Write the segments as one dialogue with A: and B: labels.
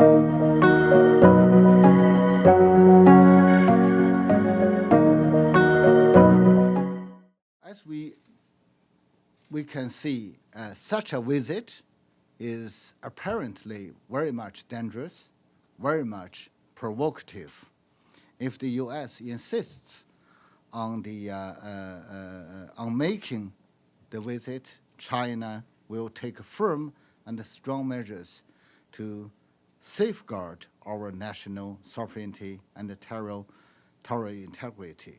A: As we can see, such a visit is apparently very much dangerous, very much provocative. If the U.S. insists on making the visit, China will take firm and strong measures to safeguard our national sovereignty and territorial integrity.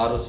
B: ROC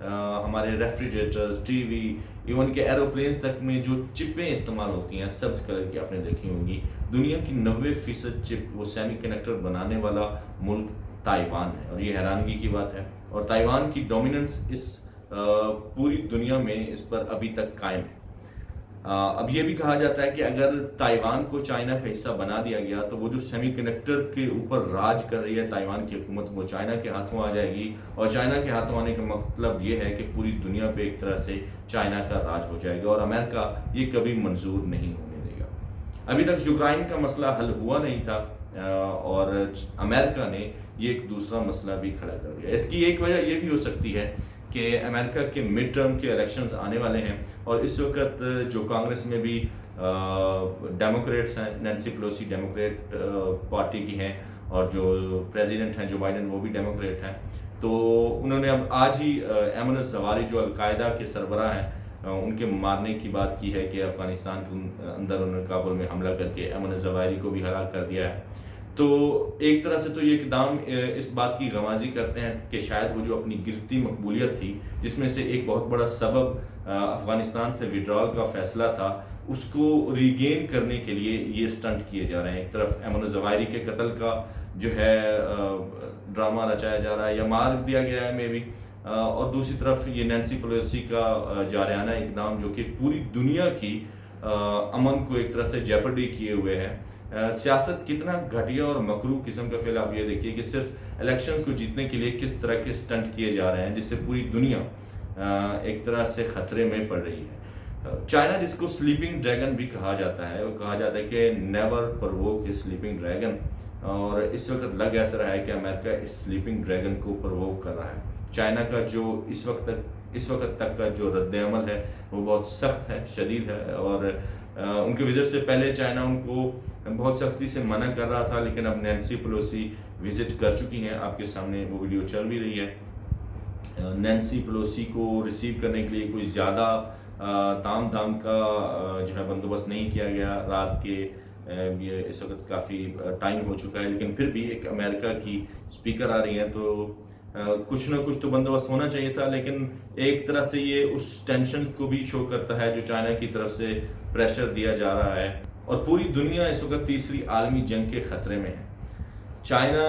B: ہمارے refrigerators, T V, even کہ aeroplanes تک میں جو چپیں استعمال ہوتی ہیں سبز colour کی آپ نے دیکھی ہوں گی، دنیا کی 90% چپ وہ سیمی کنڈکٹر بنانے والا ملک تائیوان ہے، اور یہ حیرانگی کی بات ہے، اور تائیوان کی ڈومیننس اس پوری دنیا میں اس پر ابھی تک قائم ہے۔ اب یہ بھی کہا جاتا ہے کہ اگر تائیوان کو چائنا کا حصہ بنا دیا گیا تو وہ جو سیمی کنڈکٹر کے اوپر راج کر رہی ہے تائیوان کی حکومت، وہ چائنا کے ہاتھوں آ جائے گی، اور چائنا کے ہاتھوں آنے کا مطلب یہ ہے کہ پوری دنیا پہ ایک طرح سے چائنا کا راج ہو جائے گا، اور امریکہ یہ کبھی منظور نہیں ہونے دے گا۔ ابھی تک یوکرائن کا مسئلہ حل ہوا نہیں تھا، اور امریکہ نے یہ ایک دوسرا مسئلہ بھی کھڑا کر دیا۔ اس کی ایک وجہ یہ بھی ہو سکتی ہے کہ امریکہ کے مڈ ٹرم کے الیکشنز آنے والے ہیں، اور اس وقت جو کانگریس میں بھی ڈیموکریٹس ہیں، نینسی پلوسی ڈیموکریٹ پارٹی کی ہیں، اور جو پریزیڈنٹ ہیں جو بائیڈن وہ بھی ڈیموکریٹ ہیں، تو انہوں نے اب آج ہی ایمن الزواہری جو القاعدہ کے سربراہ ہیں ان کے مارنے کی بات کی ہے، کہ افغانستان کے اندر انہوں نے کابل میں حملہ کر کے ایمن الزواہری کو بھی ہلاک کر دیا ہے۔ تو ایک طرح سے تو یہ اقدام اس بات کی غمازی کرتے ہیں کہ شاید وہ جو اپنی گرتی مقبولیت تھی، جس میں سے ایک بہت بڑا سبب افغانستان سے وڈرال کا فیصلہ تھا، اس کو ریگین کرنے کے لیے یہ سٹنٹ کیے جا رہے ہیں۔ ایک طرف ایمن الزواہری کے قتل کا جو ہے ڈرامہ رچایا جا رہا ہے یا مار دیا گیا ہے میں بھی، اور دوسری طرف یہ نینسی پلوسی کا جارحانہ اقدام جو کہ پوری دنیا کی امن کو ایک طرح سے جیپرڈی کیے ہوئے ہے۔ سیاست کتنا گھٹیا اور مکروہ قسم کا فعل، آپ یہ دیکھیے کہ صرف الیکشنز کو جیتنے کے لیے کس طرح کے سٹنٹ کیے جا رہے ہیں، جس سے پوری دنیا ایک طرح سے خطرے میں پڑ رہی ہے۔ چائنا جس کو سلیپنگ ڈریگن بھی کہا جاتا ہے، وہ کہا جاتا ہے کہ نیور پرووک اے سلیپنگ ڈریگن، اور اس وقت لگ ایسا رہا ہے کہ امریکہ اس سلیپنگ ڈریگن کو پرووک کر رہا ہے۔ چائنا کا جو اس وقت تک کا جو رد عمل ہے وہ بہت سخت ہے، شدید ہے، اور ان کے وزٹ سے پہلے چائنا ان کو بہت سختی سے منع کر رہا تھا، لیکن اب نینسی پلوسی وزٹ کر چکی ہیں، آپ کے سامنے وہ ویڈیو چل بھی رہی ہے۔ نینسی پلوسی کو ریسیو کرنے کے لیے کوئی زیادہ تام دھام کا جو ہے بندوبست نہیں کیا گیا رات کے، یہ اس وقت کافی ٹائم ہو چکا ہے، لیکن پھر بھی ایک امریکہ کی اسپیکر آ رہی ہیں تو کچھ نہ کچھ تو بندوبست ہونا چاہیے تھا، لیکن ایک طرح سے یہ اس ٹینشن کو بھی شو کرتا ہے جو چائنا کی طرف سے پریشر دیا جا رہا ہے، اور پوری دنیا اس وقت تیسری عالمی جنگ کے خطرے میں ہے۔ چائنا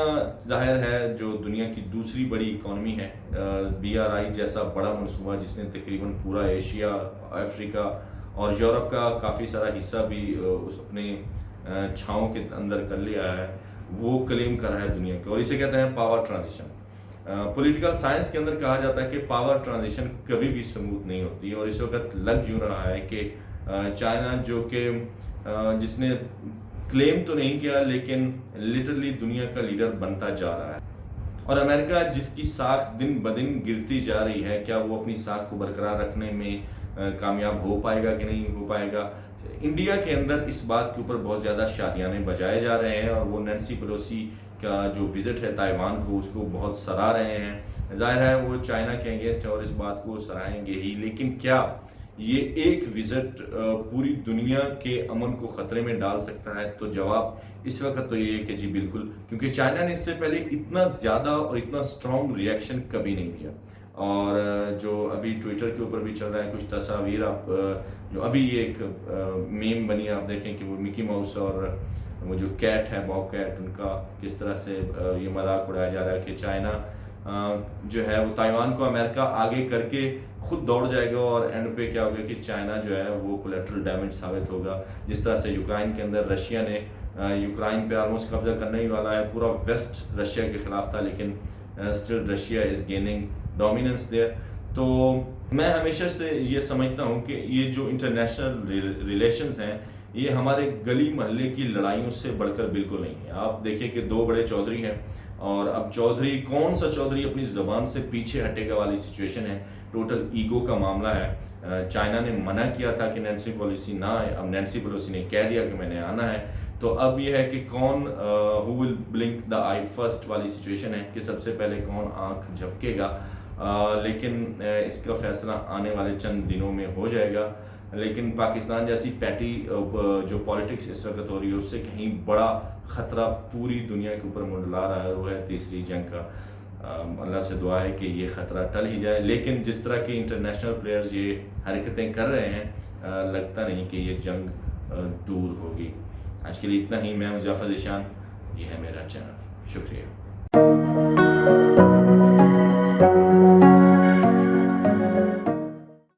B: ظاہر ہے جو دنیا کی دوسری بڑی اکانومی ہے، BRI جیسا بڑا منصوبہ جس نے تقریباً پورا ایشیا، افریقہ اور یورپ کا کافی سارا حصہ بھی اس اپنے چھاؤں کے اندر کر لیا ہے، وہ کلیم کر رہا ہے دنیا کے، اور اسے کہتے ہیں پاور ٹرانزیشن۔ پولیٹیکل سائنس کے اندر کہا جاتا ہے کہ پاور ٹرانزیشن کبھی بھی سموتھ نہیں ہوتی، اور اس وقت لگ یوں رہا ہے کہ چائنا جو کہ جس نے کلیم تو نہیں کیا لیکن لٹرلی دنیا کا لیڈر بنتا جا رہا ہے، اور امریکہ جس کی ساکھ دن بدن گرتی جا رہی ہے، کیا وہ اپنی ساکھ کو برقرار رکھنے میں کامیاب ہو پائے گا کہ نہیں ہو پائے گا؟ انڈیا کے اندر اس بات کے اوپر بہت زیادہ شادیانے بجائے جا رہے ہیں، اور وہ نینسی پلوسی کا جو وزٹ ہے تائیوان کو، اس کو بہت سراہ رہے ہیں۔ ظاہر ہے وہ چائنا کے اگینسٹ ہے اور اس بات کو سراہیں گے ہی، لیکن کیا یہ ایک وزٹ پوری دنیا کے امن کو خطرے میں ڈال سکتا ہے؟ تو جواب اس وقت تو یہ ہے کہ جی بالکل، کیونکہ چائنا نے اس سے پہلے اتنا زیادہ اور اتنا اسٹرانگ ریئیکشن کبھی نہیں دیا، اور جو ابھی ٹویٹر کے اوپر بھی چل رہا ہے کچھ تصاویر، آپ جو ابھی یہ ایک میم بنی ہے، آپ دیکھیں کہ وہ مکی ماؤس اور وہ جو کیٹ ہے باب کیٹ، ان کا کس طرح سے یہ مذاق اڑایا جا رہا ہے کہ چائنا جو ہے وہ تائیوان کو امریکہ آگے کر کے خود دوڑ جائے گا، اور اینڈ پہ کیا ہوگا کہ چائنا جو ہے وہ کولیٹرل ڈیمیج ثابت ہوگا، جس طرح سے یوکرائن کے اندر رشیا نے یوکرائن پہ آلموسٹ قبضہ کرنے ہی والا ہے، پورا ویسٹ رشیا کے خلاف تھا، لیکن still Russia is gaining dominance there. تو میں ہمیشہ سے یہ سمجھتا ہوں کہ یہ جو انٹرنیشنل ریلیشنز ہیں یہ ہمارے گلی محلے کی لڑائیوں سے بڑھ کر بالکل نہیں ہے۔ آپ دیکھیں کہ دو بڑے چودھری ہیں، اور اب چودھری کون سا چودھری اپنی زبان سے پیچھے ہٹے گا والی سچویشن ہے، ٹوٹل ایگو کا معاملہ ہے۔ چائنا نے منع کیا تھا کہ نینسی پلوسی نہ آئے، اب نینسی پلوسی نے کہہ دیا کہ میں نے آنا ہے، تو اب یہ ہے کہ کون ہو ول بلنک دا آئی فرسٹ والی سچویشن ہے کہ سب سے پہلے کون آنکھ جھپکے گا، لیکن اس کا فیصلہ آنے والے چند دنوں میں ہو جائے گا۔ لیکن پاکستان جیسی پیٹی جو پالیٹکس اس وقت ہو رہی ہے، اس سے کہیں بڑا خطرہ پوری دنیا کے اوپر منڈلا رہا ہے، وہ ہے تیسری جنگ کا۔ اللہ سے دعا ہے کہ یہ خطرہ ٹل ہی جائے، لیکن جس طرح کے انٹرنیشنل پلیئرز یہ حرکتیں کر رہے ہیں لگتا نہیں کہ یہ جنگ دور ہوگی۔ آج کے لیے اتنا ہی۔ میں ہوں ضیافت ذیشان، یہ ہے میرا چینل۔ شکریہ۔